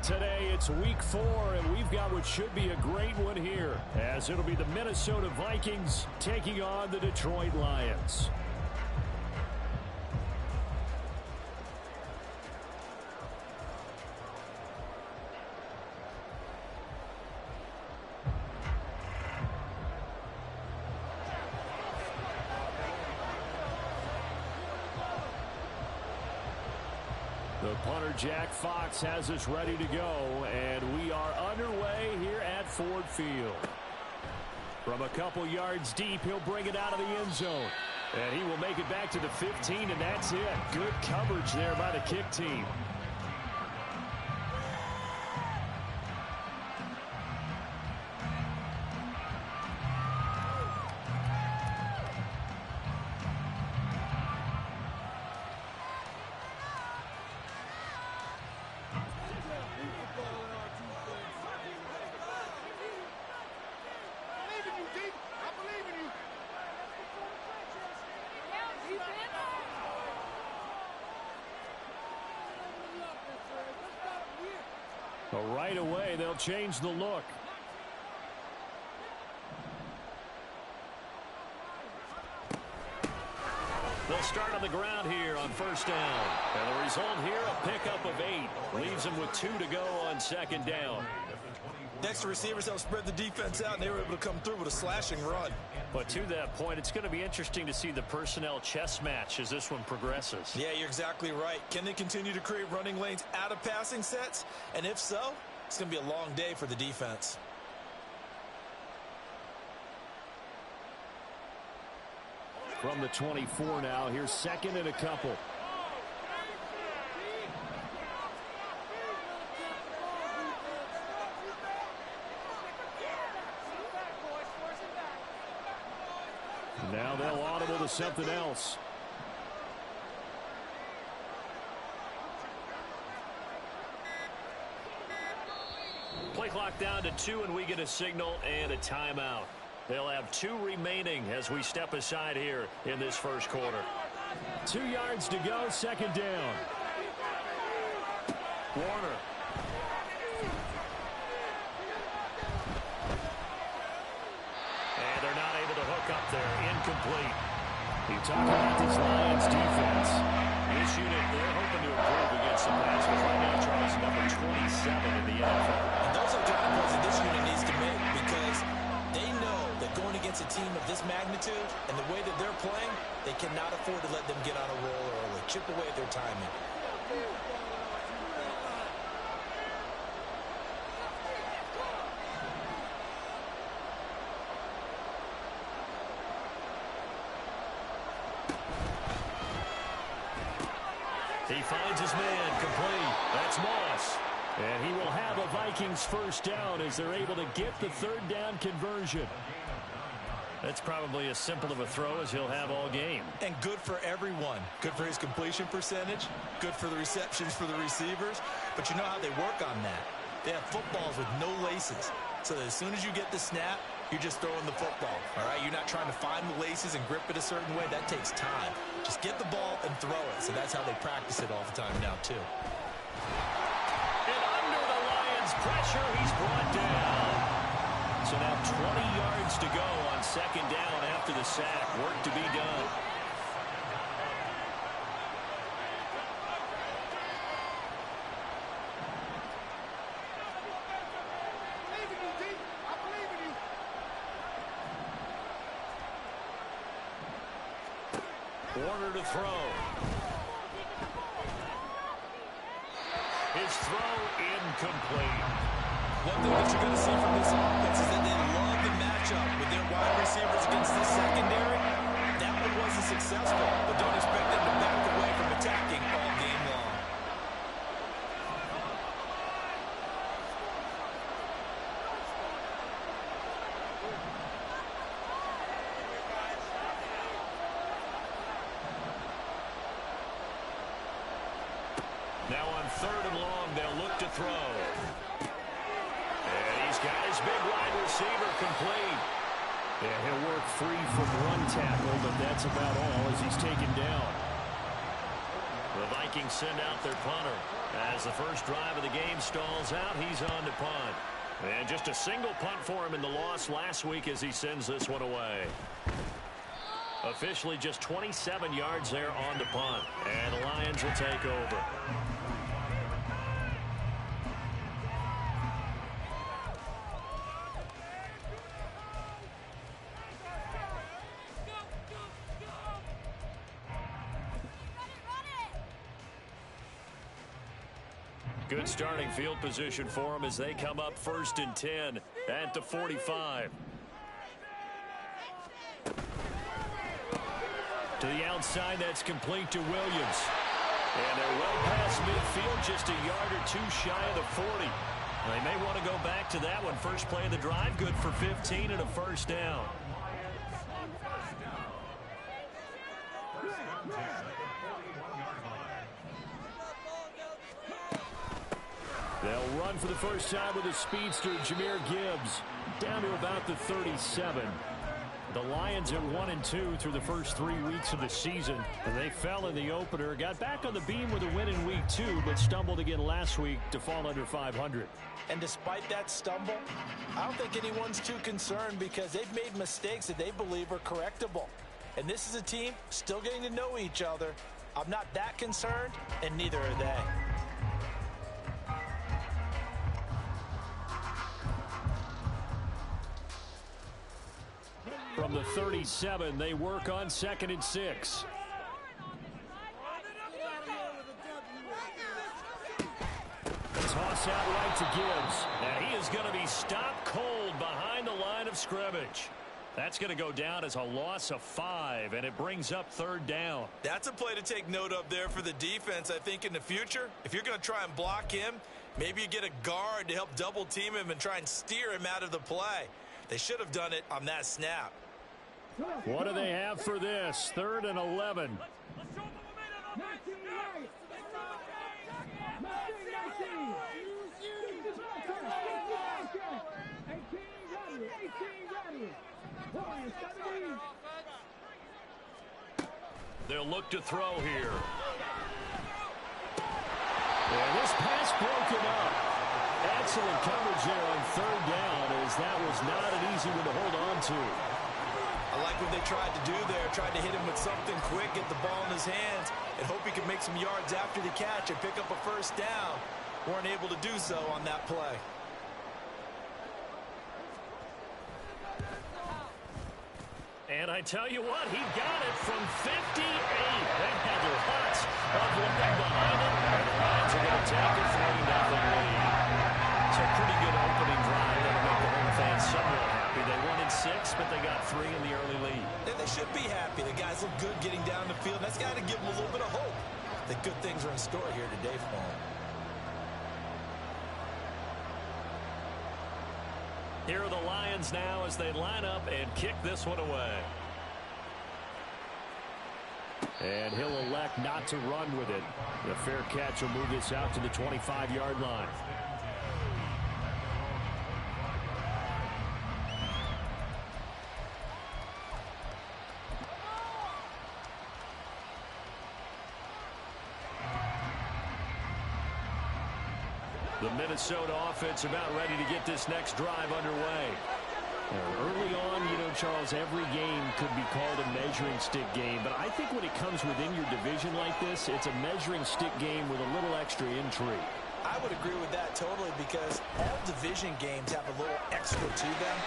Today it's week 4, and we've got what should be a great one here, as it'll be the Minnesota Vikings taking on the Detroit Lions. The punter, Jack Fox, has us ready to go, and we are underway here at Ford Field. From a couple yards deep, he'll bring it out of the end zone. And he will make it back to the 15, and that's it. Good coverage there by the kick team. Right away, they'll change the look. They'll start on the ground here on first down. And the result here, a pickup of 8. Leaves them with 2 to go on second down. Next, the receivers help spread the defense out, and they were able to come through with a slashing run. But to that point, it's going to be interesting to see the personnel chess match as this one progresses. Yeah, you're exactly right. Can they continue to create running lanes out of passing sets? And if so, it's going to be a long day for the defense. From the 24 now, here's second and a couple. Now they'll audible to something else. Play clock down to 2, and we get a signal and a timeout. They'll have 2 remaining as we step aside here in this first quarter. 2 yards to go, second down. Warner. And they're not able to hook up there. Incomplete. You talk about this Lions defense. This unit, they're hoping to improve against the pass, because right now, Charles, number 27 in the NFL. And those are kind of plays that this unit needs to make, because they know that going against a team of this magnitude and the way that they're playing, they cannot afford to let them get on a roll early. Chip away at their timing. He finds his man complete. That's Moss. And he will have a Vikings first down as they're able to get the third down conversion. That's probably as simple of a throw as he'll have all game. And good for everyone. Good for his completion percentage. Good for the receptions for the receivers. But you know how they work on that. They have footballs with no laces. So that as soon as you get the snap, you're just throwing the football. All right? You're not trying to find the laces and grip it a certain way. That takes time. Just get the ball and throw it. So that's how they practice it all the time now, too. And under the Lions' pressure, he's brought down. So now 20 yards to go on second down after the sack. Work to be done. Warner to throw. His throw incomplete. One thing that you're going to see from this offense is that they love the matchup with their wide receivers against this secondary. That one wasn't successful, but don't expect them to back away from attacking all game long. Now on third and long, they'll look to throw. And he's got his big wide receiver complete. And he'll work free from one tackle, but that's about all as he's taken down. The Vikings send out their punter. As the first drive of the game stalls out, he's on to punt. And just a single punt for him in the loss last week as he sends this one away. Officially just 27 yards there on the punt. And the Lions will take over. Good starting field position for them as they come up 1st and 10 at the 45. To the outside, that's complete to Williams. And they're well past midfield, just a yard or two shy of the 40. They may want to go back to that one. First play of the drive, good for 15 and a first down. They'll run for the first time with a speedster, Jahmyr Gibbs, down to about the 37. The Lions are 1-2 through the first 3 weeks of the season, and they fell in the opener, got back on the beam with a win in week 2, but stumbled again last week to fall under 500. And despite that stumble, I don't think anyone's too concerned because they've made mistakes that they believe are correctable. And this is a team still getting to know each other. I'm not that concerned, and neither are they. From the 37, they work on 2nd and 6. Toss out right to Gibbs. And he is going to be stopped cold behind the line of scrimmage. That's going to go down as a loss of 5, and it brings up 3rd down. That's a play to take note of there for the defense, I think, in the future. If you're going to try and block him, maybe you get a guard to help double team him and try and steer him out of the play. They should have done it on that snap. What do they have for this? 3rd and 11. They'll look to throw here. And this pass broken up. Excellent coverage there on 3rd down, as that was not an easy one to hold on to. I like what they tried to do there, tried to hit him with something quick, get the ball in his hands, and hope he could make some yards after the catch and pick up a first down. Weren't able to do so on that play. And I tell you what, he got it from 58. They had their hearts of looking behind it, and the Lions are going to take a 3-0 lead. It's a pretty good opening drive that'll make the home fans somewhat happy. They won in 6, but they got 3 in the early lead. And they should be happy. The guys look good getting down the field. That's got to give them a little bit of hope that good things are in store here today for them. Here are the Lions now as they line up and kick this one away. And he'll elect not to run with it. The fair catch will move this out to the 25-yard line. The Minnesota offense about ready to get this next drive underway. Early on, you know, Charles, every game could be called a measuring stick game. But I think when it comes within your division like this, it's a measuring stick game with a little extra intrigue. I would agree with that totally because all division games have a little extra to them.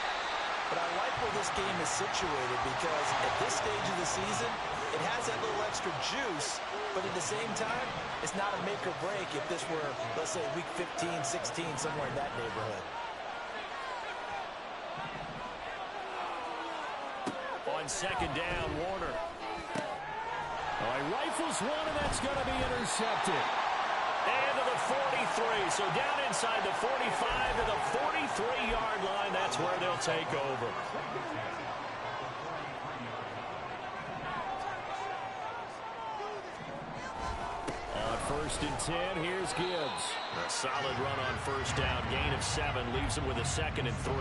But I like where this game is situated because at this stage of the season, it has that little extra juice. But at the same time, it's not a make or break if this were, let's say, week 15, 16, somewhere in that neighborhood. On 2nd down, Warner. He rifles one, and that's going to be intercepted. And to the 43. So down inside the 45 to the 43-yard line. That's where they'll take over. On 1st and 10, here's Gibbs. A solid run on 1st down. Gain of 7 leaves him with a 2nd and 3.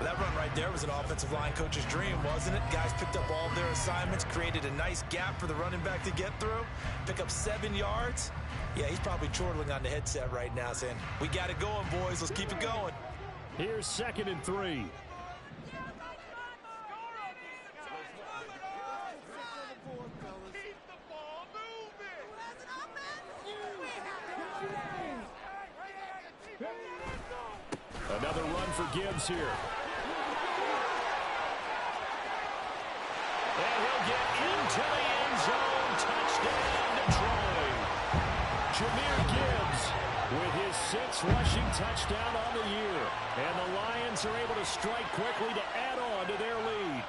That run right there was an offensive line coach's dream, wasn't it? Guys picked up all of their assignments, created a nice gap for the running back to get through, pick up 7 yards. Yeah, he's probably chortling on the headset right now saying, we got it going, boys. Let's keep it going. Here's 2nd and 3. Another run for Gibbs here. And he'll get into the end zone. Touchdown, Detroit. Jahmyr Gibbs with his 6th rushing touchdown on the year. And the Lions are able to strike quickly to add on to their lead.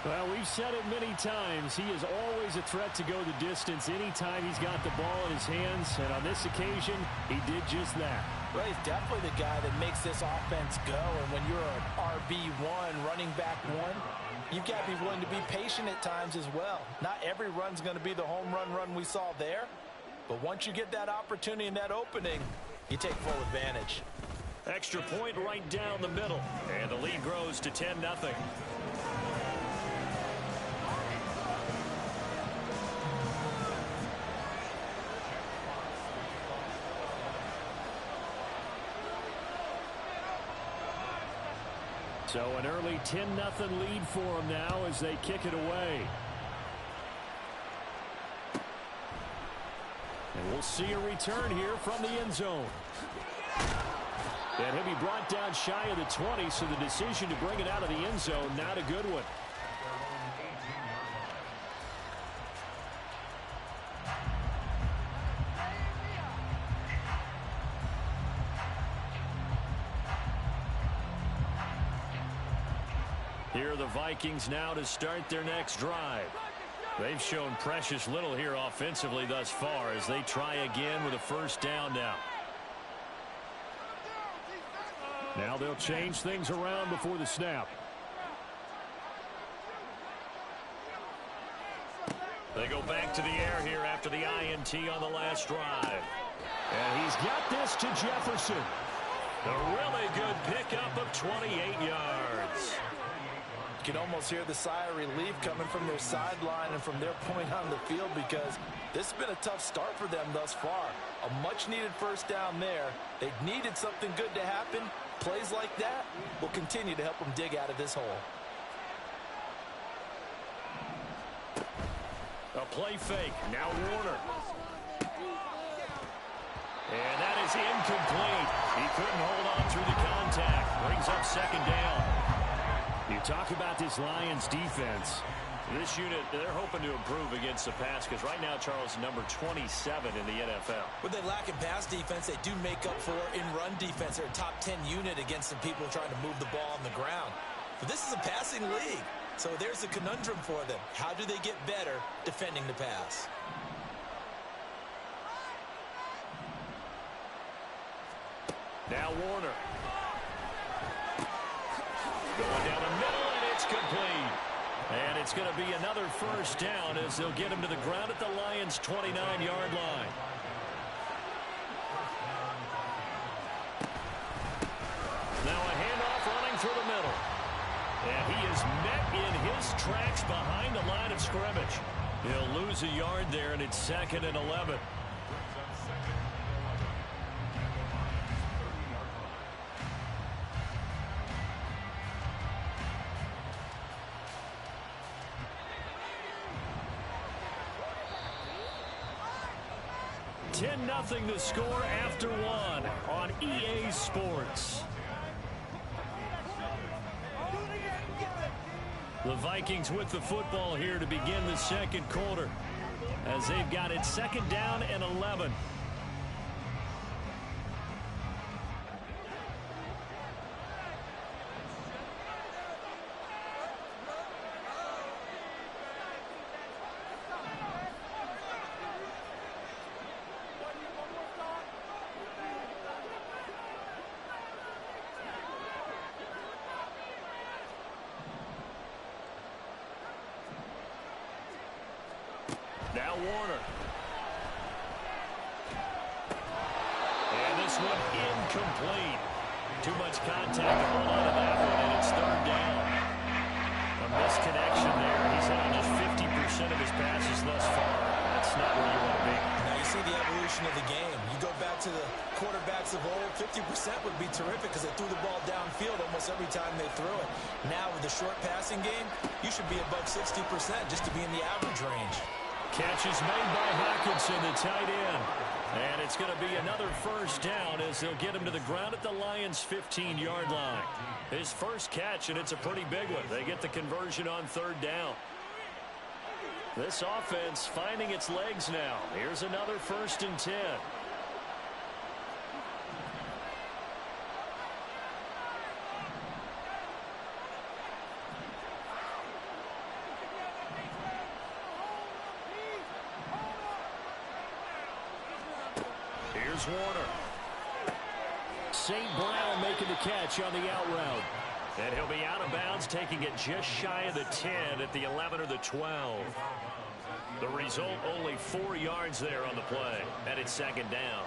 Well, we've said it many times. He is always a threat to go the distance anytime he's got the ball in his hands. And on this occasion, he did just that. Well, he's definitely the guy that makes this offense go. And when you're an RB1, running back 1, you've got to be willing to be patient at times as well. Not every run's going to be the home run we saw there. But once you get that opportunity and that opening, you take full advantage. Extra point right down the middle. And the lead grows to 10-0. So an early 10-0 lead for them now as they kick it away. And we'll see a return here from the end zone. And he'll be brought down shy of the 20, so the decision to bring it out of the end zone, not a good one. Here are the Vikings now to start their next drive. They've shown precious little here offensively thus far as they try again with a first down now. Now they'll change things around before the snap. They go back to the air here after the INT on the last drive. And he's got this to Jefferson. A really good pickup of 28 yards. You can almost hear the sigh of relief coming from their sideline and from their point on the field because this has been a tough start for them thus far. A much-needed first down there. They needed something good to happen. Plays like that will continue to help them dig out of this hole. A play fake. Now Warner. And that is incomplete. He couldn't hold on through the contact. Brings up 2nd down. You talk about this Lions defense. This unit, they're hoping to improve against the pass because right now, Charles, number 27 in the NFL. When they lack in pass defense, they do make up for in run defense. They're a top 10 unit against some people trying to move the ball on the ground. But this is a passing league, so there's a conundrum for them. How do they get better defending the pass? Now Warner. Going down the middle, and it's complete. And it's going to be another first down as they'll get him to the ground at the Lions' 29-yard line. Now a handoff running through the middle. And he is met in his tracks behind the line of scrimmage. He'll lose a yard there, and it's 2nd and 11. Nothing to score after 1 on EA Sports. The Vikings with the football here to begin the 2nd quarter as they've got it 2nd down and 11. Now Warner. And this one incomplete. Too much contact to hold on to that one, and it's third down. A misconnection there. He's hit on just 50% of his passes thus far. That's not where you want to be. Now you see the evolution of the game. You go back to the quarterbacks of old, 50% would be terrific because they threw the ball downfield almost every time they threw it. Now with the short passing game, you should be above 60% just to be in the average range. Catch is made by Hockenson, the tight end. And it's going to be another first down as they'll get him to the ground at the Lions' 15-yard line. His first catch, and it's a pretty big one. They get the conversion on third down. This offense finding its legs now. Here's another 1st and 10. Here's Warner. St. Brown making the catch on the out route. And he'll be out of bounds, taking it just shy of the 10 at the 11 or the 12. The result, only 4 yards there on the play. And it's 2nd down.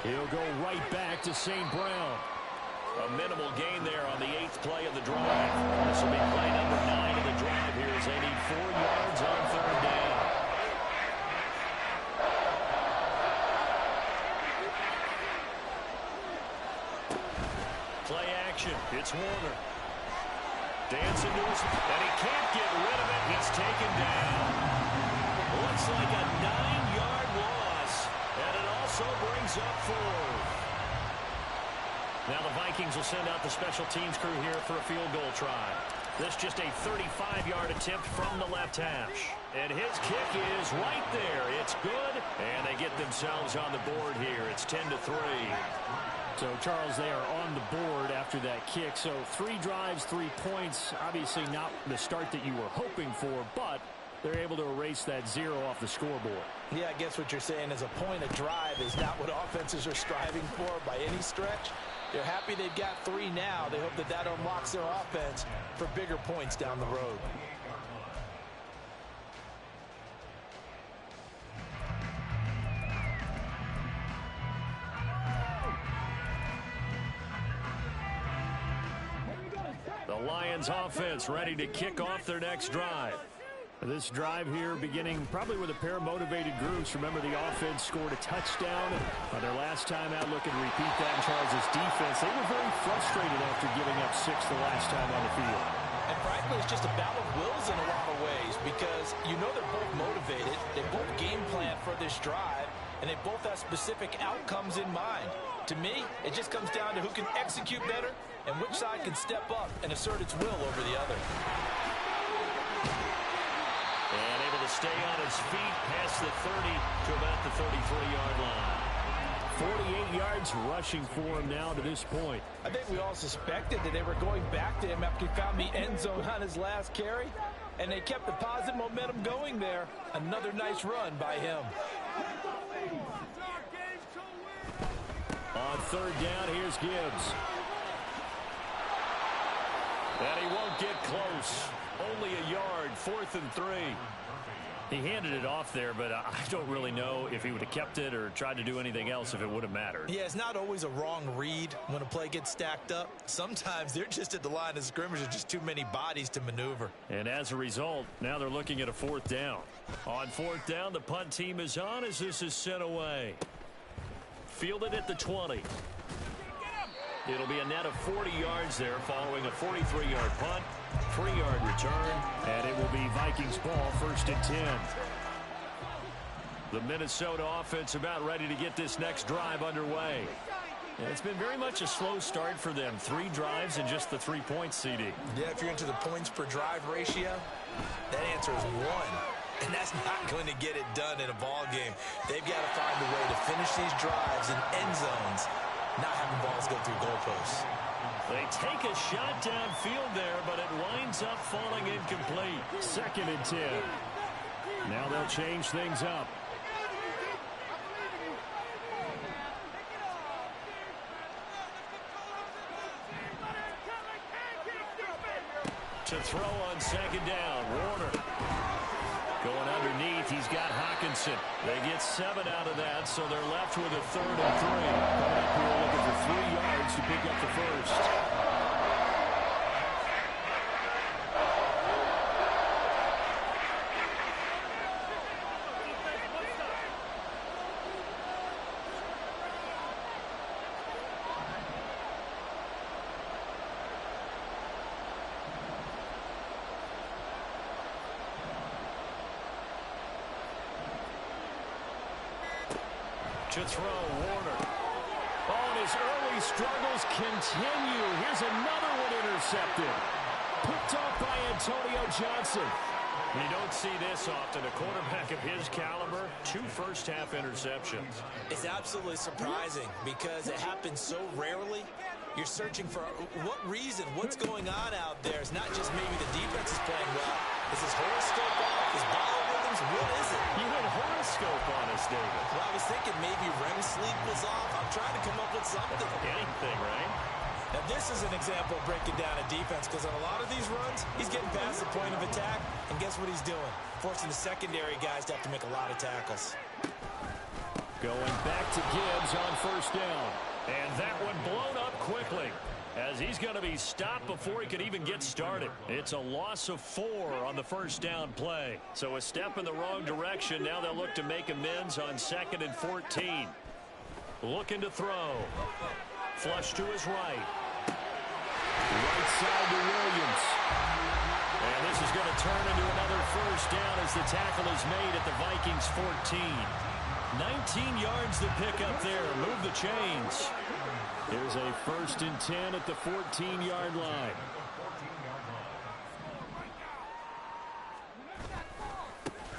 He'll go right back to St. Brown. A minimal gain there on the 8th play of the drive. This will be play number 9 of the drive here as they need 4 yards on third down. Play action. It's Warner. Dancing to his, and he can't get rid of it. He's taken down. Looks like a 9-yard loss, and it also brings up 4. Now the Vikings will send out the special teams crew here for a field goal try. This just a 35-yard attempt from the left hash. And his kick is right there. It's good, and they get themselves on the board here. It's 10-3. So, Charles, they are on the board after that kick. So 3 drives, 3 points. Obviously not the start that you were hoping for, but they're able to erase that 0 off the scoreboard. Yeah, I guess what you're saying is a point of drive is not what offenses are striving for by any stretch. They're happy they've got 3 now. They hope that that unlocks their offense for bigger points down the road. The Lions offense ready to kick off their next drive. This drive here beginning probably with a pair of motivated groups. Remember, the offense scored a touchdown on their last time out. Looking to repeat that in Charles' defense. They were very frustrated after giving up 6 the last time on the field. And frankly, it's just a battle of wills in a lot of ways because you know they're both motivated. They both game plan for this drive, and they both have specific outcomes in mind. To me, it just comes down to who can execute better and which side can step up and assert its will over the other. And able to stay on his feet past the 30 to about the 33-yard line. 48 yards rushing for him now to this point. I think we all suspected that they were going back to him after he found the end zone on his last carry. And they kept the positive momentum going there. Another nice run by him. On third down, here's Gibbs. And he won't get close. Only a yard, 4th and 3. He handed it off there, but I don't really know if he would have kept it or tried to do anything else if it would have mattered. Yeah, it's not always a wrong read when a play gets stacked up. Sometimes they're just at the line of scrimmage. There's just too many bodies to maneuver. And as a result, now they're looking at a 4th down. On 4th down, the punt team is on as this is sent away. Fielded at the 20. It'll be a net of 40 yards there following a 43-yard punt, 3-yard return, and it will be Vikings ball, 1st and 10. The Minnesota offense about ready to get this next drive underway. And it's been very much a slow start for them. 3 drives and just the 3 points, CD. Yeah, if you're into the points per drive ratio, that answer is 1. And that's not going to get it done in a ball game. They've got to find a way to finish these drives in end zones, not having balls go through goalposts. They take a shot downfield there, but it winds up falling incomplete. 2nd and 10. Now they'll change things up. To throw on second down, Warner. Going underneath, he's got Hockenson. They get 7 out of that, so they're left with a 3rd and 3. Coming up here looking for 3 yards to pick up the first. To throw, Warner. Oh, and his early struggles continue. Here's another one intercepted. Picked off by Antonio Johnson. You don't see this often. A quarterback of his caliber, 2 first-half interceptions. It's absolutely surprising because it happens so rarely. You're searching for what reason, what's going on out there. It's not just maybe the defense is playing well. Is his horoscope off? Is biorhythms? What is it? You had horoscope on us, David. Well, I was thinking maybe REM sleep was off. I'm trying to come up with something. Anything, right? Now, this is an example of breaking down a defense because on a lot of these runs, he's getting past the point of attack, and guess what he's doing? Forcing the secondary guys to have to make a lot of tackles. Going back to Gibbs on first down. And that one blown up quickly as he's going to be stopped before he could even get started. It's a loss of 4 on the first down play. So a step in the wrong direction. Now they'll look to make amends on 2nd and 14. Looking to throw. Flush to his right. Right side to Williams. And this is going to turn into another first down as the tackle is made at the Vikings 14. 19 yards to pick up there. Move the chains. Here's a 1st and 10 at the 14-yard line.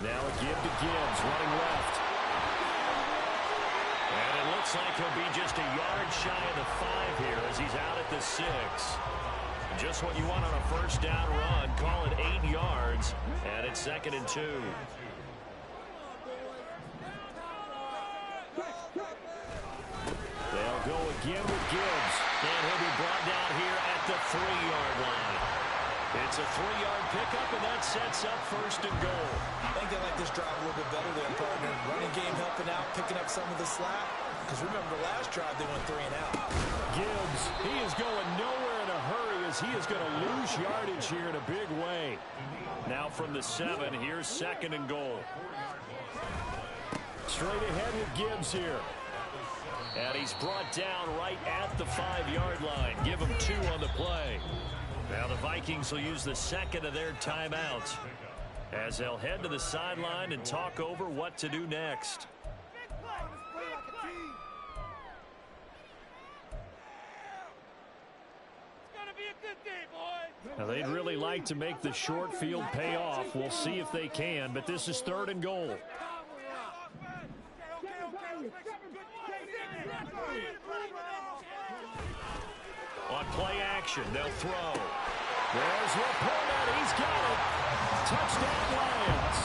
Now a give to Gibbs, running left. And it looks like he'll be just a yard shy of the 5 here as he's out at the 6. Just what you want on a first down run. Call it 8 yards. And it's 2nd and 2. They'll go again with Gibbs. And he'll be brought down here at the 3-yard line. It's a 3-yard pickup, and that sets up 1st and goal. I think they like this drive a little bit better than partner. Running game helping out, picking up some of the slack. Because remember, the last drive, they went 3 and out. Gibbs, he is going nowhere in a hurry as he is going to lose yardage here in a big way. Now from the 7, here's 2nd and goal. Straight ahead with Gibbs here. And he's brought down right at the 5-yard line. Give him 2 on the play. Now the Vikings will use the 2nd of their timeouts as they'll head to the sideline and talk over what to do next. Now they'd really like to make the short field pay off. We'll see if they can, but this is 3rd and goal. On play action, they'll throw. There's Laporta. He's got it. Touchdown, Lions.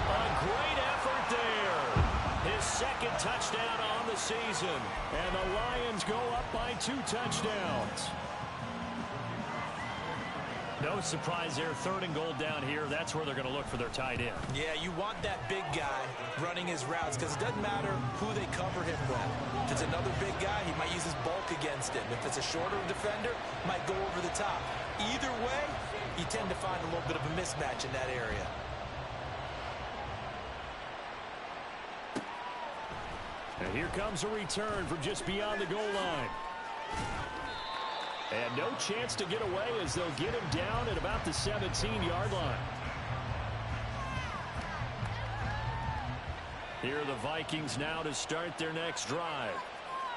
A great effort there. His 2nd touchdown on the season. And the Lions go up by 2 touchdowns. No surprise there. 3rd and goal down here. That's where they're going to look for their tight end. Yeah, you want that big guy running his routes because it doesn't matter who they cover him with. If it's another big guy, he might use his bulk against him. If it's a shorter defender, might go over the top. Either way, you tend to find a little bit of a mismatch in that area. And here comes a return from just beyond the goal line. And no chance to get away as they'll get him down at about the 17-yard line. Here are the Vikings now to start their next drive.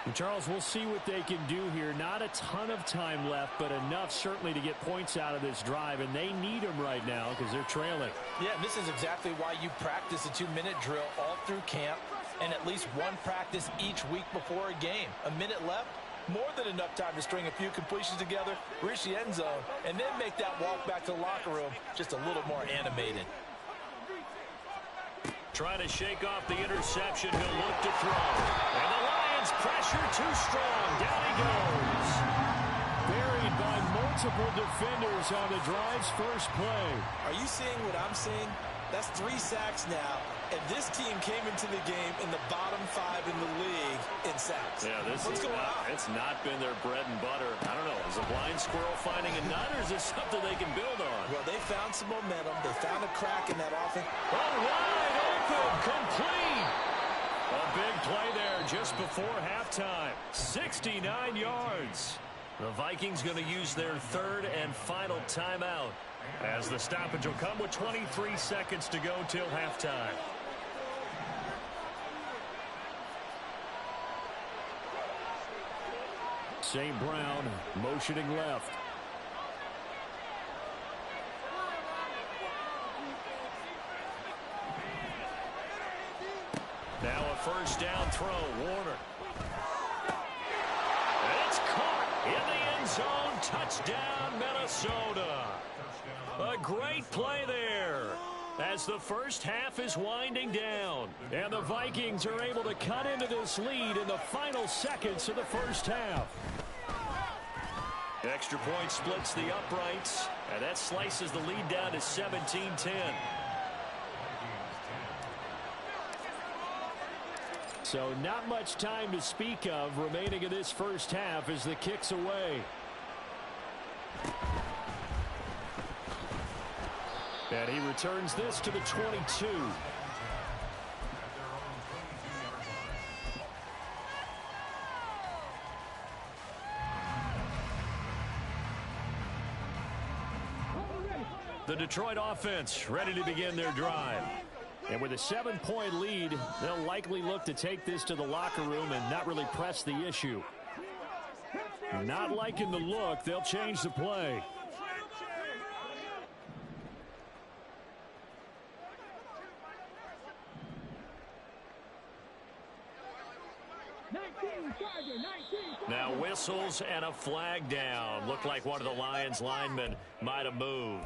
And Charles, we'll see what they can do here. Not a ton of time left, but enough certainly to get points out of this drive. And they need them right now because they're trailing. Yeah, this is exactly why you practice a 2-minute drill all through camp and at least one practice each week before a game. A minute left. More than enough time to string a few completions together, reach the end zone, and then make that walk back to the locker room just a little more animated. Trying to shake off the interception. He'll look to throw. And the Lions pressure too strong. Down he goes. Buried by multiple defenders on the drive's first play. Are you seeing what I'm seeing? That's 3 sacks now, and this team came into the game in the bottom 5 in the league in sacks. Yeah, What's going on? It's not been their bread and butter. I don't know. Is a blind squirrel finding a nut, or is this something they can build on? Well, they found some momentum. They found a crack in that offense. Oh, wide open, complete. A big play there just before halftime. 69 yards. The Vikings going to use their 3rd and final timeout, as the stoppage will come with 23 seconds to go till halftime. St. Brown motioning left. Now a first down throw, Warner. It's caught in the end zone. Touchdown, Minnesota. A great play there as the first half is winding down. And the Vikings are able to cut into this lead in the final seconds of the first half. Extra point splits the uprights, and that slices the lead down to 17-10. So not much time to speak of remaining in this first half as the kick's away. And he returns this to the 22. The Detroit offense ready to begin their drive. And with a 7-point lead, they'll likely look to take this to the locker room and not really press the issue. Not liking the look, they'll change the play. Now whistles and a flag down. Looked like one of the Lions linemen might have moved.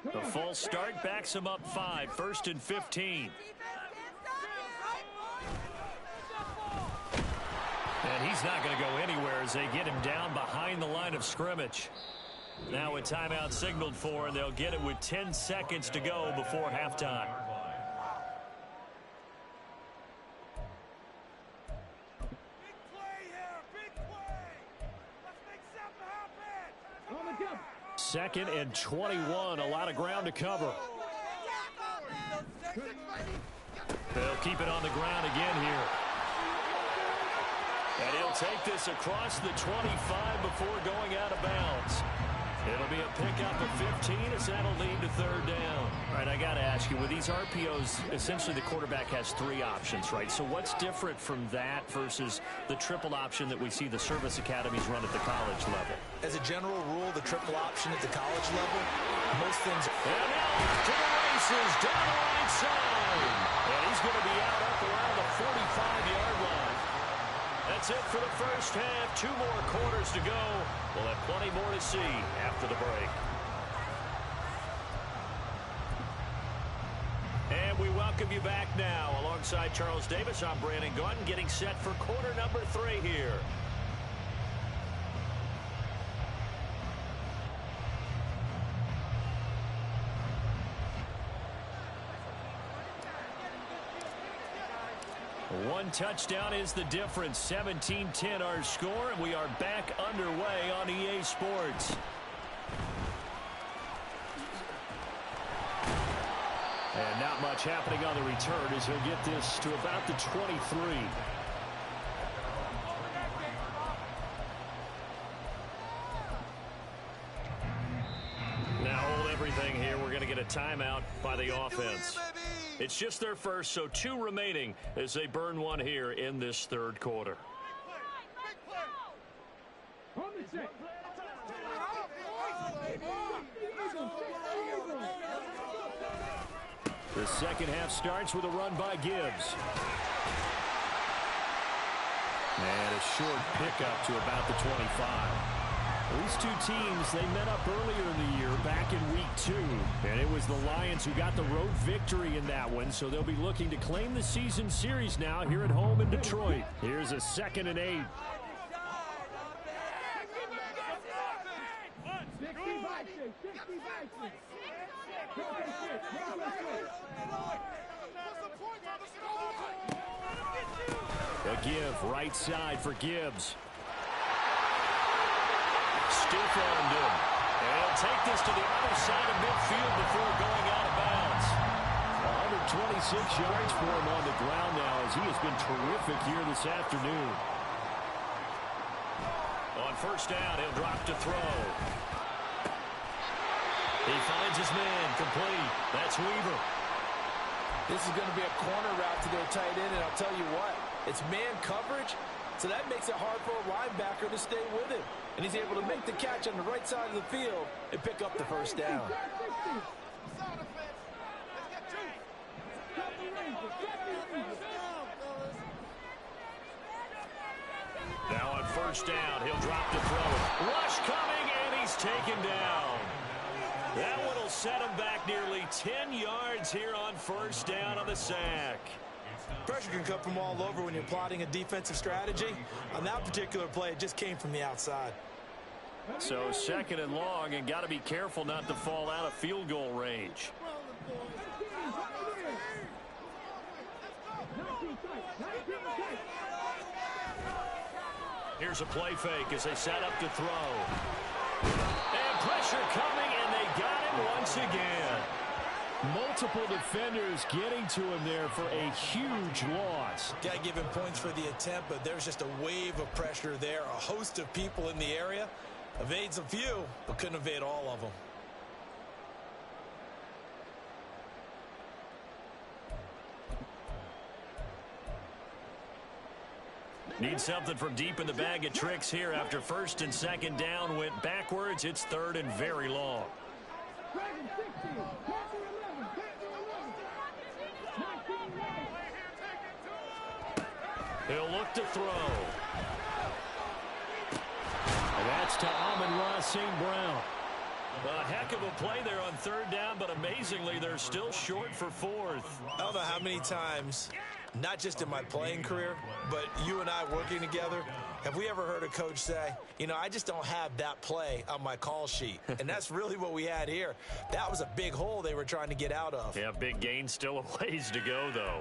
The full start backs him up 5, 1st and 15. And he's not going to go anywhere as they get him down behind the line of scrimmage. Now a timeout signaled for, and they'll get it with 10 seconds to go before halftime. Big play here, big play. Let's make something happen. 2nd and 21, a lot of ground to cover. They'll keep it on the ground again here. And he'll take this across the 25 before going out of bounds. It'll be a pickup of 15 as that'll lead to 3rd down. All right, I got to ask you, with these RPOs, essentially the quarterback has 3 options, right? So what's different from that versus the triple option that we see the service academies run at the college level? As a general rule, the triple option at the college level, most things. And now to the races, down the right side. And he's going to be out up around the 45-yard line. That's it for the first half. 2 more quarters to go. We'll have plenty more to see after the break. And we welcome you back now. Alongside Charles Davis, I'm Brandon Gunn, getting set for quarter number 3 here. One touchdown is the difference. 17-10 our score, and we are back underway on EA Sports. And not much happening on the return as he'll get this to about the 23. Now hold everything here. We're going to get a timeout by the offense. It's just their first, so 2 remaining as they burn 1 here in this 3rd quarter. The second half starts with a run by Gibbs. And a short pickup to about the 25. These two teams, they met up earlier in the year, back in week 2. And it was the Lions who got the road victory in that one, so they'll be looking to claim the season series now here at home in Detroit. Here's a 2nd and 8. A give, right side for Gibbs. Stiff-armed him. And he'll take this to the other side of midfield before going out of bounds. 126 yards for him on the ground now as he has been terrific here this afternoon. On first down, he'll drop to throw. He finds his man, complete. That's Weaver. This is going to be a corner route to their tight end, and I'll tell you what, it's man coverage, so that makes it hard for a linebacker to stay with him. And he's able to make the catch on the right side of the field and pick up the first down. Now on first down, he'll drop to throw. Rush coming, and he's taken down. That one will set him back nearly 10 yards here on first down on the sack. Pressure can come from all over when you're plotting a defensive strategy. On that particular play, it just came from the outside. So 2nd and long, and got to be careful not to fall out of field goal range. Here's a play fake as they set up to throw. And pressure coming, and they got him once again. Multiple defenders getting to him there for a huge loss. Got to give him points for the attempt, but there's just a wave of pressure there. A host of people in the area. Evades a few, but couldn't evade all of them. Need something from deep in the bag of tricks here after 1st and 2nd down went backwards. It's 3rd and very long. He'll look to throw. And that's to Amon-Ra St. Brown. A heck of a play there on 3rd down, but amazingly, they're still short for 4th. I don't know how many times, not just in my playing career, but you and I working together, have we ever heard a coach say, you know, I just don't have that play on my call sheet. And that's really what we had here. That was a big hole they were trying to get out of. Yeah, big gain, still a ways to go, though.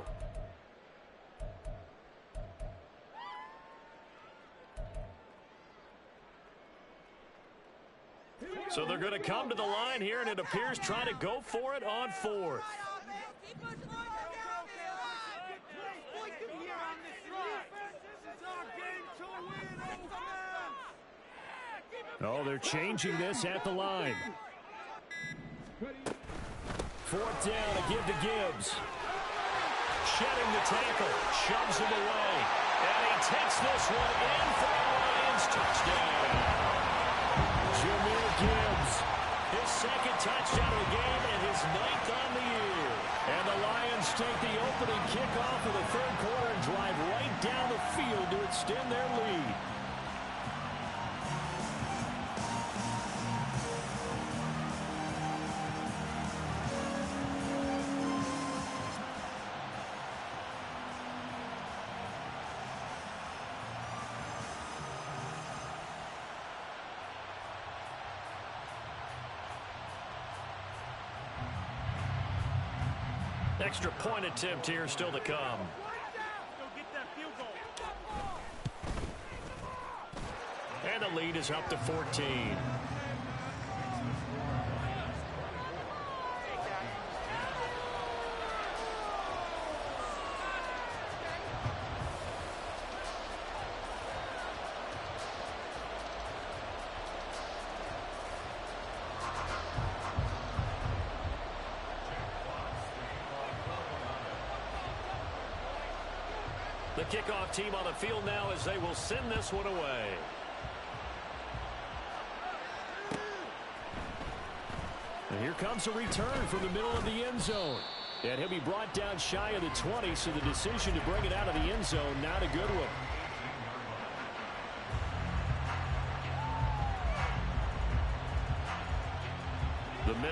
So they're going to come to the line here, and it appears trying to go for it on 4th. Oh, they're changing this at the line. 4th down, a give to Gibbs. Shedding the tackle, shoves him away. And he takes this one in for the Lions touchdown. Jahmyr Gibbs, his 2nd touchdown of the game and his 9th on the year. And the Lions take the opening kickoff of the 3rd quarter and drive right down the field to extend their lead. Extra point attempt here still to come. And the lead is up to 14. The kickoff team on the field now as they will send this one away. And here comes a return from the middle of the end zone. And he'll be brought down shy of the 20, so the decision to bring it out of the end zone, not a good one.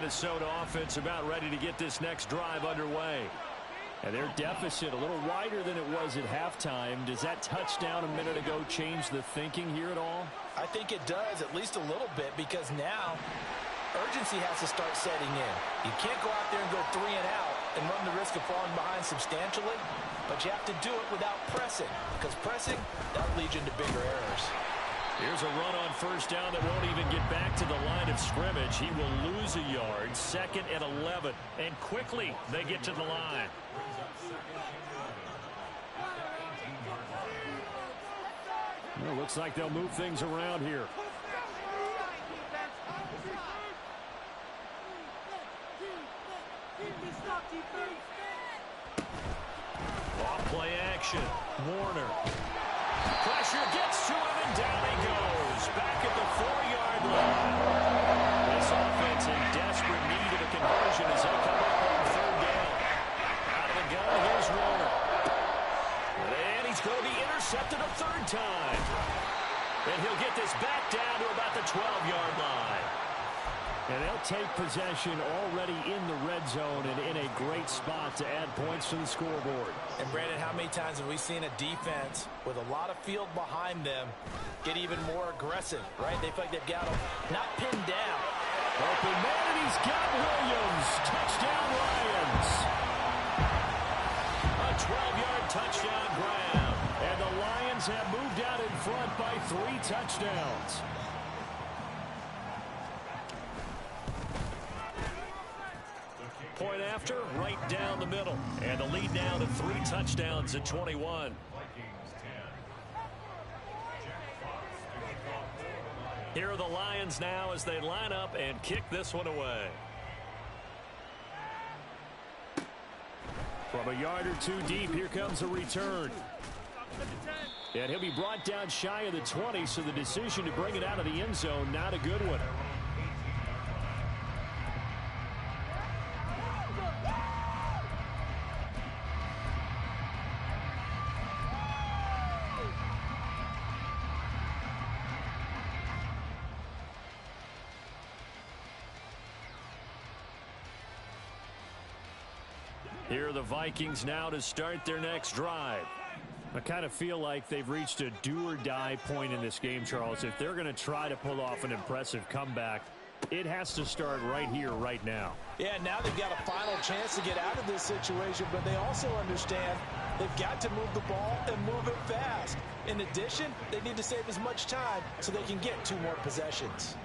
Minnesota offense about ready to get this next drive underway. And their deficit a little wider than it was at halftime. Does that touchdown a minute ago change the thinking here at all? I think it does, at least a little bit, because now urgency has to start setting in. You can't go out there and go 3 and out and run the risk of falling behind substantially, but you have to do it without pressing, because pressing, that'll lead you into bigger errors. Here's a run on first down that won't even get back to the line of scrimmage. He will lose a yard, 2nd and 11, and quickly they get to the line. Well, looks like they'll move things around here. Off play action. Warner. Pressure gets to him, and down he goes. Back at the 4-yard line. This offense in desperate need of a conversion as they come up on 3rd down. Out of the gun, here's Warner. And he's going to be intercepted a 3rd time. And he'll get this back down to about the 12-yard line. And they'll take possession already in the red zone and in a great spot to add points to the scoreboard. And, Brandon, how many times have we seen a defense with a lot of field behind them get even more aggressive, right? They feel like they've got them not pinned down. Open man, and he's got Williams. Touchdown, Lions. A 12-yard touchdown grab. And the Lions have moved out in front by 3 touchdowns. Point after, right down the middle. And the lead now to 3 touchdowns at 21. Here are the Lions now as they line up and kick this one away. From a yard or 2 deep, here comes a return. And he'll be brought down shy of the 20, so the decision to bring it out of the end zone, not a good one. Here are the Vikings now to start their next drive. I kind of feel like they've reached a do-or-die point in this game, Charles. If they're going to try to pull off an impressive comeback, it has to start right here, right now. Yeah, now they've got a final chance to get out of this situation, but they also understand they've got to move the ball and move it fast. In addition, they need to save as much time so they can get 2 more possessions.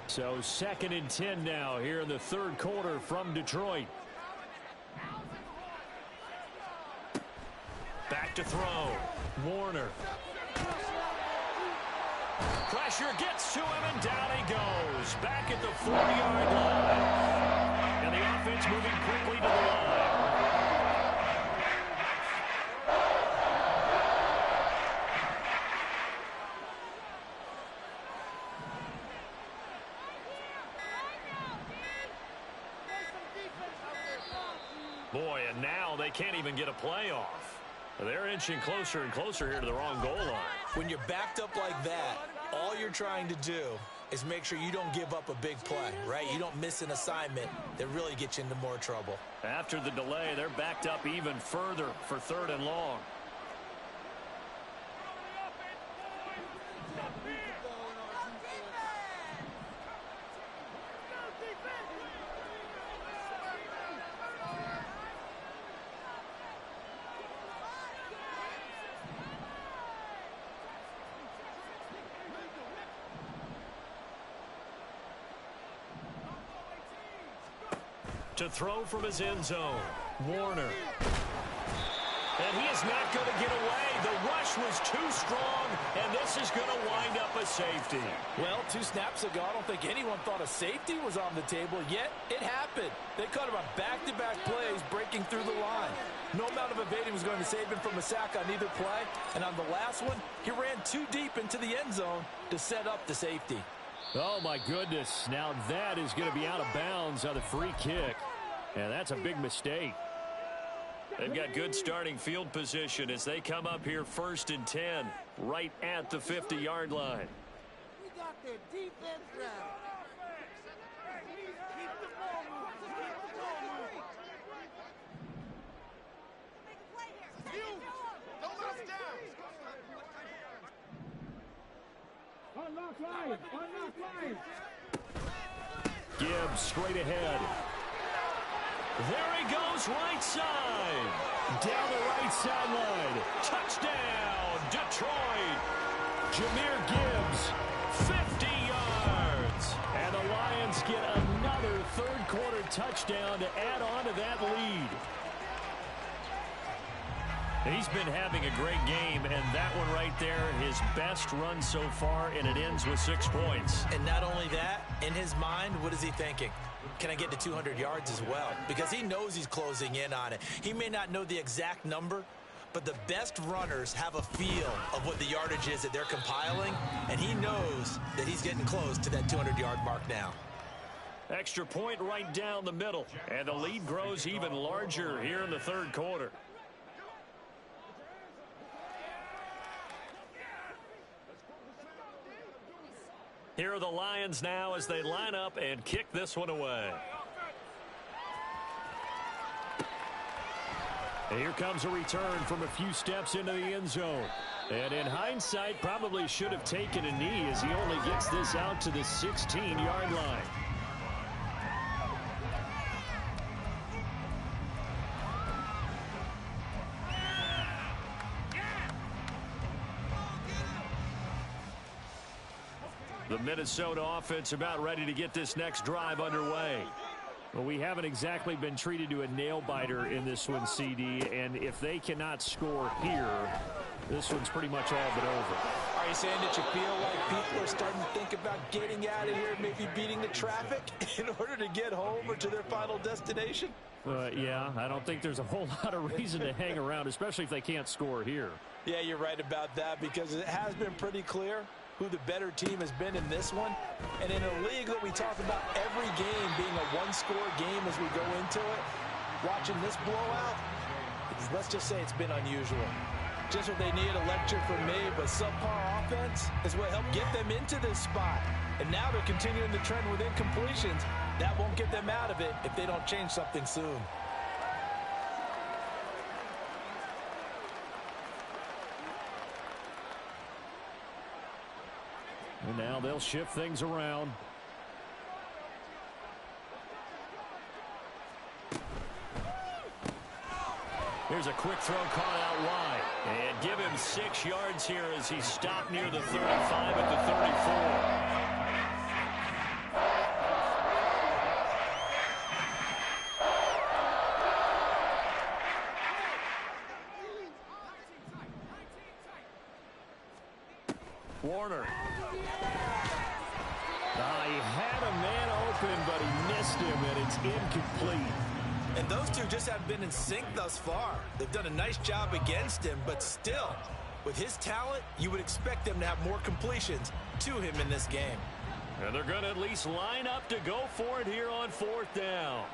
So 2nd and 10 now here in the 3rd quarter from Detroit. Back to throw. Warner. Pressure gets to him, and down he goes. Back at the 40-yard line. And the offense moving quickly to the line. Boy, and now they can't even get a play off. They're inching closer and closer here to the wrong goal line. When you're backed up like that, all you're trying to do is make sure you don't give up a big play, right? You don't miss an assignment that really gets you into more trouble. After the delay, they're backed up even further for 3rd and long. To throw from his end zone, Warner. And he is not going to get away. The rush was too strong, and this is going to wind up a safety. Well, 2 snaps ago, I don't think anyone thought a safety was on the table, yet it happened. They caught him on back-to-back plays breaking through the line. No amount of evading was going to save him from a sack on either play, and on the last one, he ran too deep into the end zone to set up the safety. Oh, my goodness. Now that is going to be out of bounds on the free kick. And that's a big mistake. They've got good starting field position as they come up here 1st and 10, right at the 50-yard line. We got their defense right. Keep the ball Gibbs straight ahead. There he goes, right side. Down the right sideline. Touchdown, Detroit. Jahmyr Gibbs, 50 yards. And the Lions get another third-quarter touchdown to add on to that lead. He's been having a great game, and that one right there, his best run so far, and it ends with 6 points. And not only that, in his mind, what is he thinking? Can I get to 200 yards as well? Because he knows he's closing in on it. He may not know the exact number, but the best runners have a feel of what the yardage is that they're compiling, and he knows that he's getting close to that 200-yard mark now. Extra point right down the middle, and the lead grows even larger here in the third quarter. Here are the Lions now as they line up and kick this one away. And here comes a return from a few steps into the end zone. And in hindsight, probably should have taken a knee as he only gets this out to the 16-yard line. The Minnesota offense about ready to get this next drive underway. Well, we haven't exactly been treated to a nail-biter in this one, CD, and if they cannot score here, this one's pretty much all but over. Are you saying that you feel like people are starting to think about getting out of here, maybe beating the traffic in order to get home or to their final destination? Yeah, I don't think there's a whole lot of reason to hang around, especially if they can't score here. Yeah, you're right about that because it has been pretty clear who the better team has been in this one. And in a league that we talk about every game being a one-score game as we go into it, watching this blowout, let's just say it's been unusual. Just what they needed, a lecture from me, but subpar offense is what helped get them into this spot. And now they're continuing the trend with incompletions. That won't get them out of it if they don't change something soon. And now they'll shift things around. Here's a quick throw caught out wide. And give him 6 yards here as he stopped near the 35 at the 34. Warner. He had a man open, but he missed him, and it's incomplete. And those two just haven't been in sync thus far. They've done a nice job against him, but still, with his talent, you would expect them to have more completions to him in this game. And they're going to at least line up to go for it here on 4th down.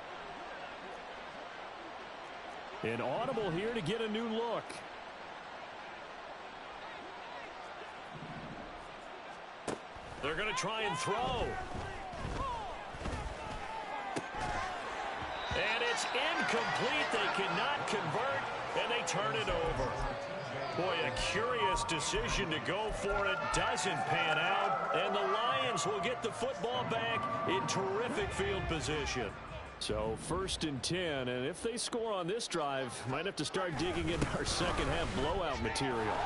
An audible here to get a new look. They're going to try and throw. And it's incomplete. They cannot convert, and they turn it over. Boy, a curious decision to go for it. Doesn't pan out, and the Lions will get the football back in terrific field position. So 1st and 10, and if they score on this drive, might have to start digging into our second half blowout material.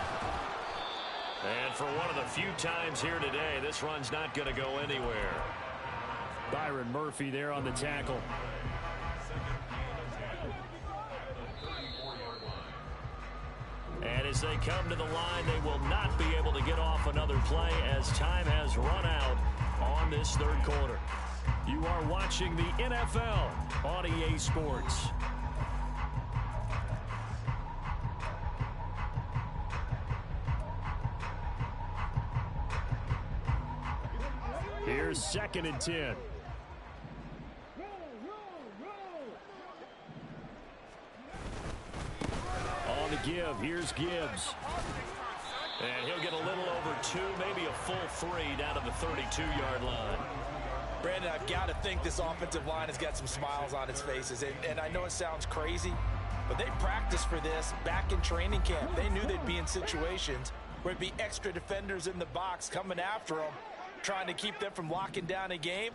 And for one of the few times here today, this run's not going to go anywhere. Byron Murphy there on the tackle. And as they come to the line, they will not be able to get off another play as time has run out on this third quarter. You are watching the NFL on EA Sports. Here's 2nd and 10. On the give, here's Gibbs. And he'll get a little over 2, maybe a full 3 down to the 32-yard line. Brandon, I've got to think this offensive line has got some smiles on its faces. And I know it sounds crazy, but they practiced for this back in training camp. They knew they'd be in situations where it'd be extra defenders in the box coming after them, trying to keep them from locking down a game.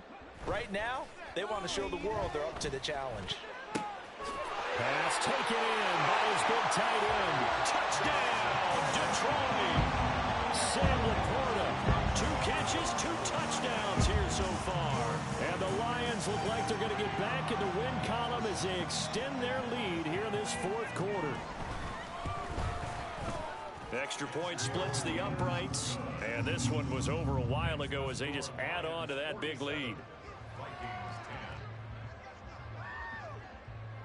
Right now, they want to show the world they're up to the challenge. Pass taken in by his big tight end. Touchdown, Detroit. Sam Laporta, 2 catches, 2 touchdowns here so far. And the Lions look like they're going to get back in the win column as they extend their lead here in this 4th quarter. Extra point splits the uprights. And this one was over a while ago as they just add on to that big lead.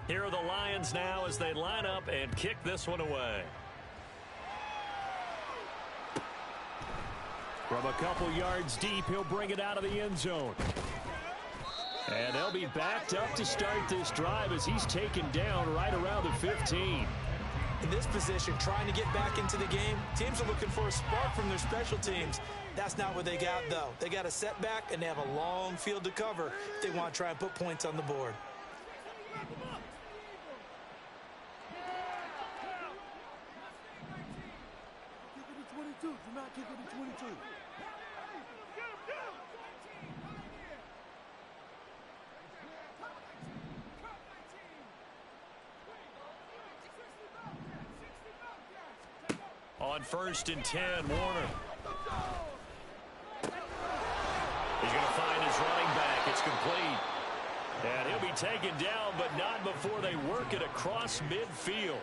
Here are the Lions now as they line up and kick this one away. From a couple yards deep, he'll bring it out of the end zone. And they'll be backed up to start this drive as he's taken down right around the 15. In this position, trying to get back into the game, teams are looking for a spark from their special teams. That's not what they got, though. They got a setback, and they have a long field to cover if they want to try and put points on the board. Do not kick it to 22. On 1st and 10, Warner. He's going to find his running back. It's complete. And he'll be taken down, but not before they work it across midfield.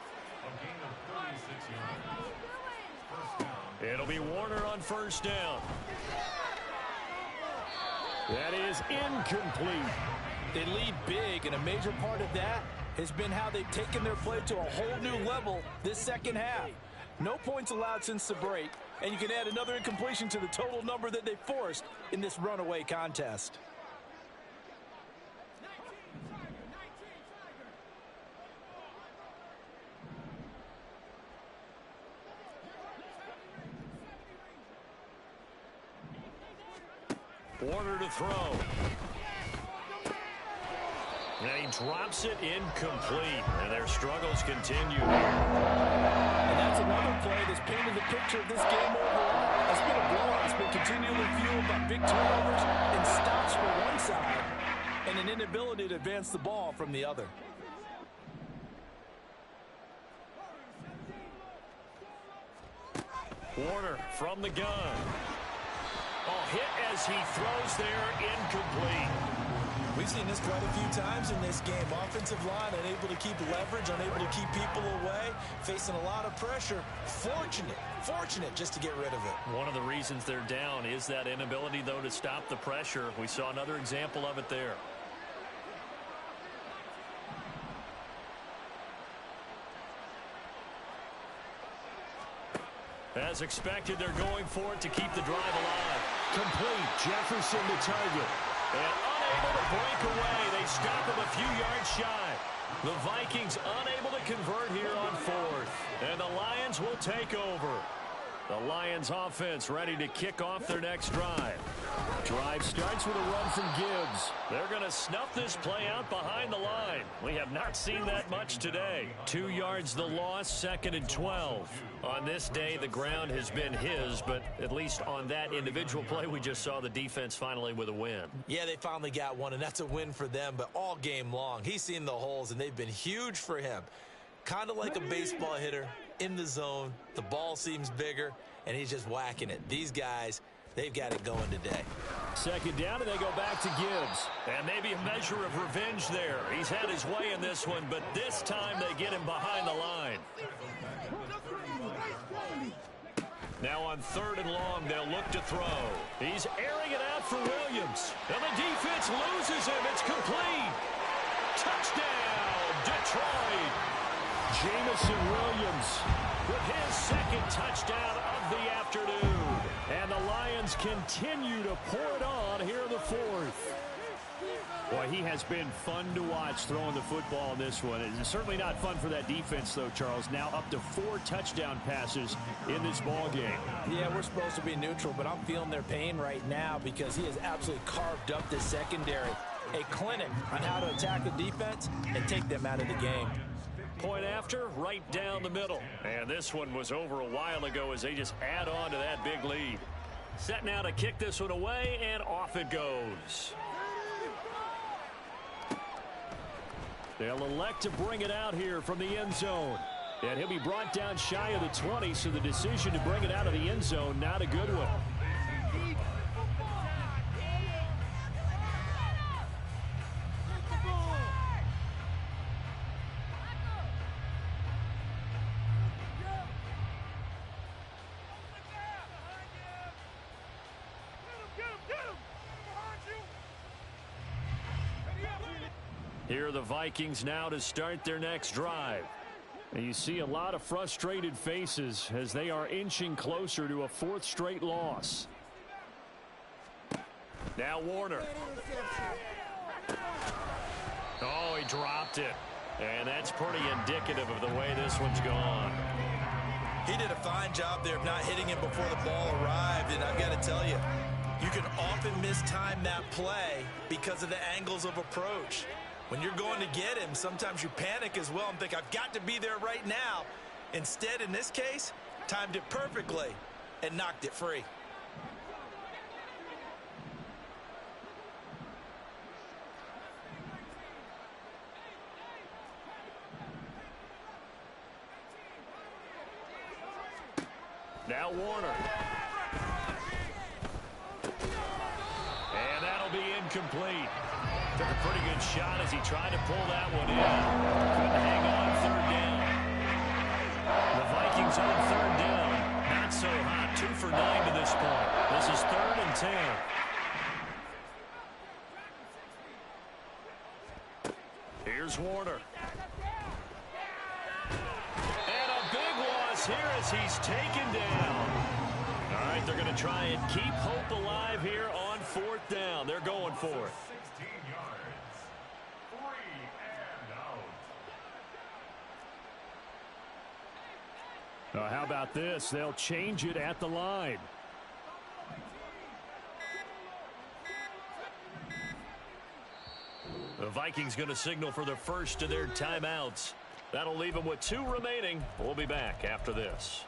It'll be Warner on 1st down. That is incomplete. They lead big, and a major part of that has been how they've taken their play to a whole new level this second half. No points allowed since the break, and you can add another incompletion to the total number that they forced in this runaway contest. Warner to throw. And he drops it incomplete. And their struggles continue. And that's another play that's painted the picture of this game overall. It's been a blowout. It's been continually fueled by big turnovers and stops for one side and an inability to advance the ball from the other. Warner from the gun. Oh, hit as he throws there, incomplete. We've seen this quite a few times in this game. Offensive line unable to keep leverage, unable to keep people away, facing a lot of pressure. Fortunate just to get rid of it. One of the reasons they're down is that inability, though, to stop the pressure. We saw another example of it there. As expected, they're going for it to keep the drive alive. Complete. Jefferson the target. And unable to break away. They stop him a few yards shy. The Vikings unable to convert here on 4th. And the Lions will take over. The Lions offense ready to kick off their next drive. Drive starts with a run from Gibbs. They're going to snuff this play out behind the line. We have not seen that much today. 2 yards the loss, 2nd and 12. On this day, the ground has been his, but at least on that individual play, we just saw the defense finally with a win. Yeah, they finally got one, and that's a win for them, but all game long, he's seen the holes, and they've been huge for him. Kind of like a baseball hitter in the zone. The ball seems bigger, and he's just whacking it. These guys, they've got it going today. 2nd down, and they go back to Gibbs. And maybe a measure of revenge there. He's had his way in this one, but this time they get him behind the line. Now on 3rd and long, they'll look to throw. He's airing it out for Williams. And the defense loses him. It's complete. Touchdown, Detroit. Jamison Williams with his 2nd touchdown of the afternoon. And the Lions continue to pour it on here in the 4th. Boy, he has been fun to watch throwing the football in this one. It's certainly not fun for that defense, though, Charles. Now up to 4 touchdown passes in this ball game. Yeah, we're supposed to be neutral, but I'm feeling their pain right now because he has absolutely carved up this secondary. A clinic on how to attack the defense and take them out of the game. Point after, right down the middle. And this one was over a while ago as they just add on to that big lead. Set now to kick this one away, and off it goes. They'll elect to bring it out here from the end zone. And he'll be brought down shy of the 20, so the decision to bring it out of the end zone, not a good one. Here are the Vikings now to start their next drive. And you see a lot of frustrated faces as they are inching closer to a fourth straight loss. Now Warner. Oh, he dropped it. And that's pretty indicative of the way this one's gone. He did a fine job there of not hitting him before the ball arrived, and I've got to tell you, you can often mistime that play because of the angles of approach. When you're going to get him, sometimes you panic as well and think, I've got to be there right now. Instead, in this case, timed it perfectly and knocked it free. Now Warner. And that'll be incomplete. Took a pretty good shot as he tried to pull that one in. Couldn't hang on third down. The Vikings on third down. Not so hot. 2 for 9 to this point. This is 3rd and 10. Here's Warner. And a big loss here as he's taken down. All right, they're going to try and keep hope alive here on 4th down. They're going for it. How about this? They'll change it at the line. The Vikings going to signal for the first of their timeouts. That'll leave them with 2 remaining. We'll be back after this.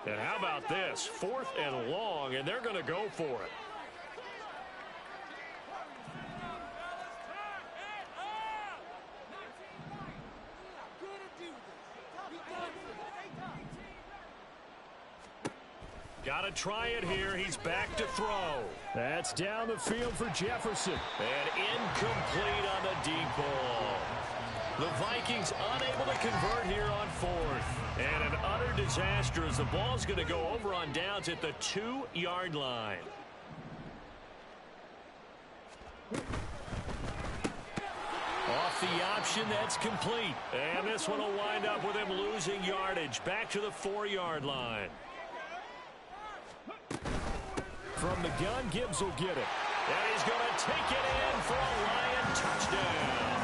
And how about this? 4th and long, and they're going to go for it. Got to try it here. He's back to throw. That's down the field for Jefferson. And incomplete on the deep ball. The Vikings unable to convert here on 4th. And an utter disaster as the ball's going to go over on downs at the 2-yard line. Off the option, that's complete. And this one will wind up with him losing yardage. Back to the 4-yard line. From the gun, Gibbs will get it. And he's going to take it in for a Lion touchdown.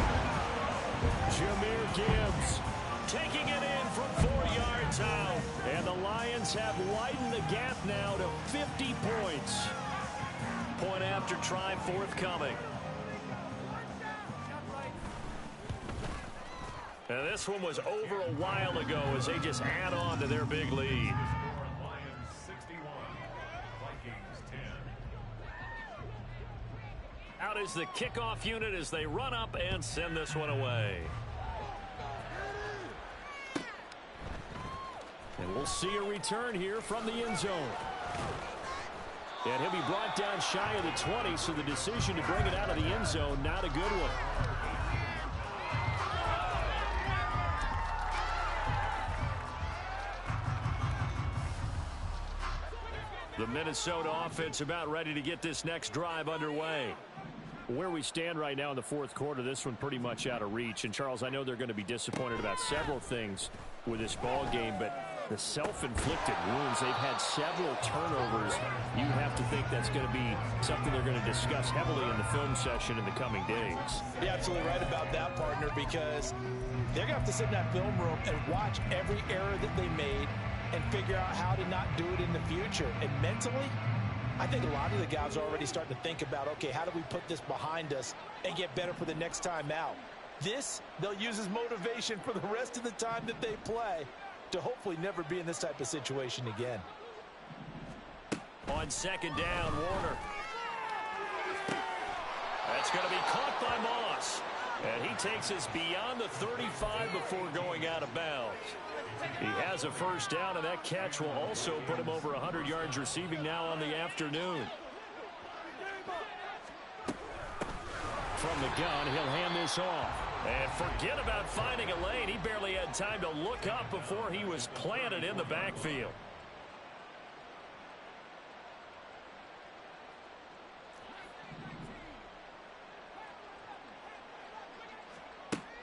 Jahmyr Gibbs taking it in from 4 yards out. And the Lions have widened the gap now to 50 points. Point after try forthcoming. And this one was over a while ago as they just add on to their big lead. Out is the kickoff unit as they run up and send this one away. And we'll see a return here from the end zone. And he'll be brought down shy of the 20, so the decision to bring it out of the end zone, not a good one. The Minnesota offense about ready to get this next drive underway. Where we stand right now in the 4th quarter, this one pretty much out of reach. And, Charles, I know they're going to be disappointed about several things with this ball game, but the self-inflicted wounds, they've had several turnovers. You have to think that's going to be something they're going to discuss heavily in the film session in the coming days. You're absolutely right about that, partner, because they're going to have to sit in that film room and watch every error that they made and figure out how to not do it in the future. And mentally, I think a lot of the guys are already starting to think about, okay, how do we put this behind us and get better for the next time out? This, they'll use as motivation for the rest of the time that they play to hopefully never be in this type of situation again. On second down, Warner. That's going to be caught by Moss. And he takes us beyond the 35 before going out of bounds. He has a first down, and that catch will also put him over 100 yards receiving now on the afternoon. From the gun, he'll hand this off. And forget about finding a lane. He barely had time to look up before he was planted in the backfield.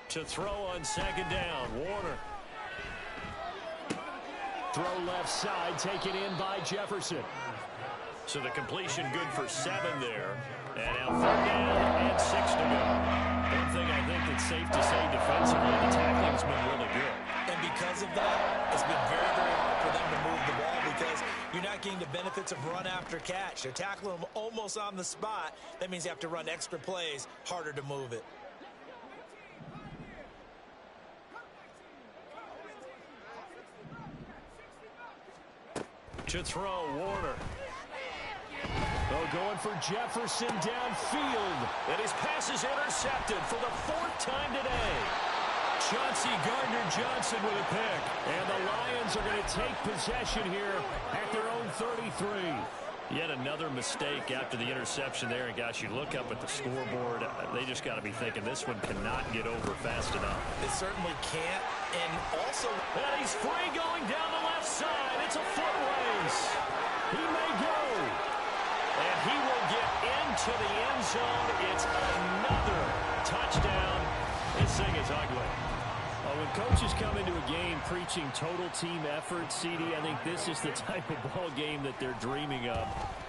To throw on second down, Warner. Throw left side, taken in by Jefferson. So the completion good for 7 there. And now 3rd down and 6 to go. One thing I think that's safe to say defensively, the tackling's been really good. And because of that, it's been very, very hard for them to move the ball because you're not getting the benefits of run after catch. They're tackling them almost on the spot. That means you have to run extra plays, harder to move it. To throw, Warner. Going for Jefferson downfield. And his pass is intercepted for the 4th time today. Chauncey Gardner-Johnson with a pick. And the Lions are going to take possession here at their own 33. Yet another mistake after the interception there. And, gosh, you look up at the scoreboard. They just got to be thinking this one cannot get over fast enough. It certainly can't. And also, and he's free going down the left side. It's a foot race. He may go. And he will get into the end zone. It's another touchdown. This thing is ugly. When coaches come into a game preaching total team effort, CD, I think this is the type of ball game that they're dreaming of.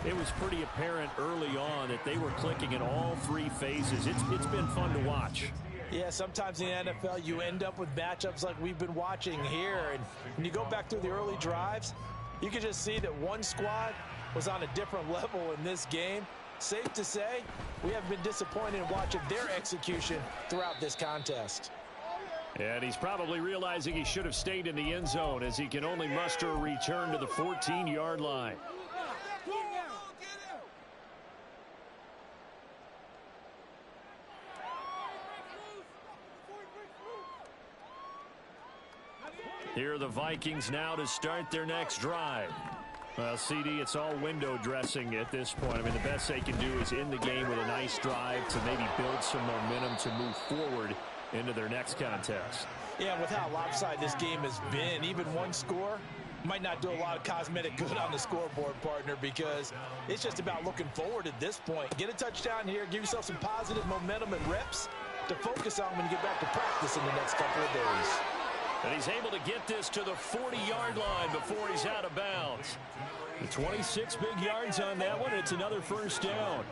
It was pretty apparent early on that they were clicking in all 3 phases. It's been fun to watch. Yeah, sometimes in the NFL you end up with matchups like we've been watching here. And when you go back through the early drives, you can just see that one squad was on a different level in this game. Safe to say, we have been disappointed in watching their execution throughout this contest. And he's probably realizing he should have stayed in the end zone as he can only muster a return to the 14-yard line. Here are the Vikings now to start their next drive. Well, CD, it's all window dressing at this point. I mean, the best they can do is end the game with a nice drive to maybe build some momentum to move forward into their next contest. Yeah, with how lopsided this game has been, even one score might not do a lot of cosmetic good on the scoreboard, partner, because it's just about looking forward at this point. Get a touchdown here, give yourself some positive momentum and reps to focus on when you get back to practice in the next couple of days. And he's able to get this to the 40-yard line before he's out of bounds. The 26 big yards on that one. It's another first down.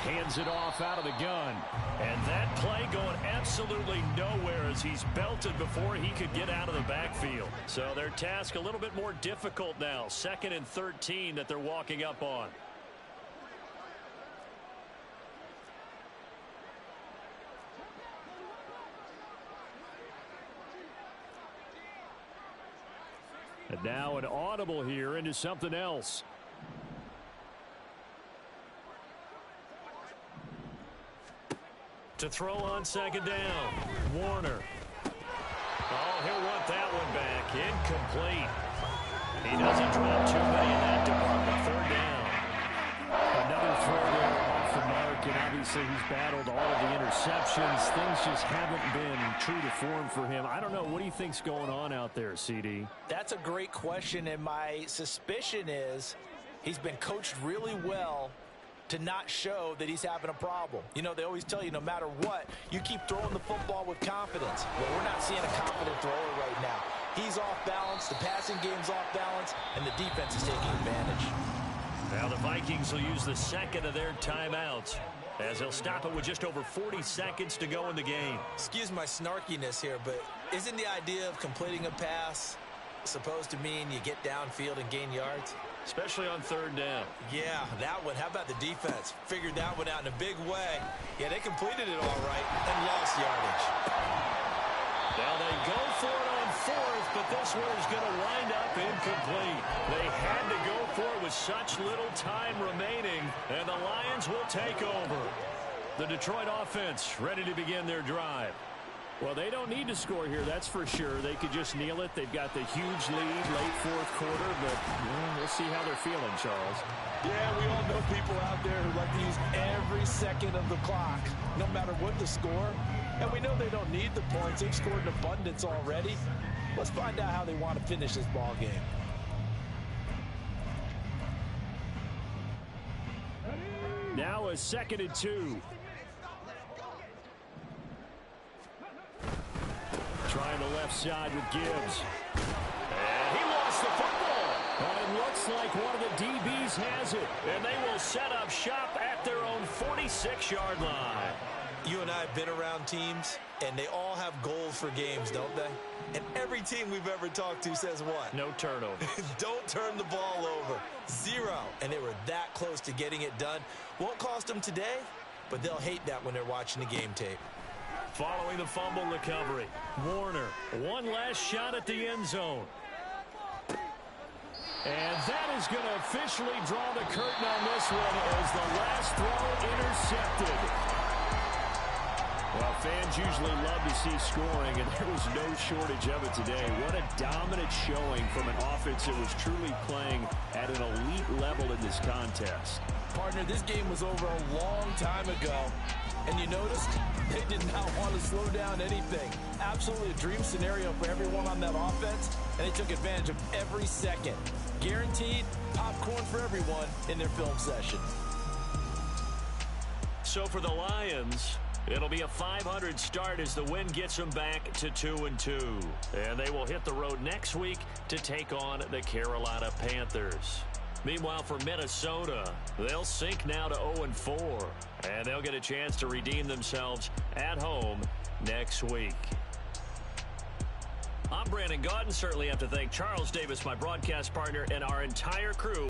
Hands it off out of the gun. And that play going absolutely nowhere as he's belted before he could get out of the backfield. So their task a little bit more difficult now. 2nd and 13 that they're walking up on. And now an audible here into something else. To throw on second down, Warner. Oh, he'll want that one back. Incomplete. He doesn't drop too many in that department. 3rd down. Another throw there off the mark, and obviously he's battled all of the interceptions. Things just haven't been true to form for him. I don't know. What do you think's going on out there, CD? That's a great question, and my suspicion is he's been coached really well to not show that he's having a problem. You know, they always tell you no matter what, you keep throwing the football with confidence. Well, we're not seeing a confident thrower right now. He's off balance, the passing game's off balance, and the defense is taking advantage. Now the Vikings will use the second of their timeouts as they'll stop it with just over 40 seconds to go in the game. Excuse my snarkiness here, but isn't the idea of completing a pass supposed to mean you get downfield and gain yards? Especially on third down. Yeah, that one. How about the defense? Figured that one out in a big way. Yeah, they completed it all right and lost yardage. Now they go for it on fourth, but this one is going to wind up incomplete. They had to go for it with such little time remaining, and the Lions will take over. The Detroit offense ready to begin their drive. Well, they don't need to score here, that's for sure. They could just kneel it. They've got the huge lead late fourth quarter, but we'll see how they're feeling, Charles. Yeah, we all know people out there who like to use every second of the clock, no matter what the score. And we know they don't need the points. They've scored in abundance already. Let's find out how they want to finish this ball game. Now a 2nd and 2. Trying the left side with Gibbs. And he lost the football. And it looks like one of the DBs has it. And they will set up shop at their own 46-yard line. You and I have been around teams, and they all have goals for games, don't they? And every team we've ever talked to says what? No turnovers. Don't turn the ball over. 0. And they were that close to getting it done. Won't cost them today, but they'll hate that when they're watching the game tape. Following the fumble recovery, Warner, one last shot at the end zone. And that is going to officially draw the curtain on this one as the last throw intercepted. Well, fans usually love to see scoring, and there was no shortage of it today. What a dominant showing from an offense that was truly playing at an elite level in this contest. Partner, this game was over a long time ago. And you noticed they did not want to slow down anything. Absolutely a dream scenario for everyone on that offense, and they took advantage of every second. Guaranteed popcorn for everyone in their film session. So for the Lions, it'll be a .500 start as the win gets them back to 2-2. And they will hit the road next week to take on the Carolina Panthers. Meanwhile, for Minnesota, they'll sink now to 0-4. And they'll get a chance to redeem themselves at home next week. I'm Brandon Gaudin. Certainly have to thank Charles Davis, my broadcast partner, and our entire crew.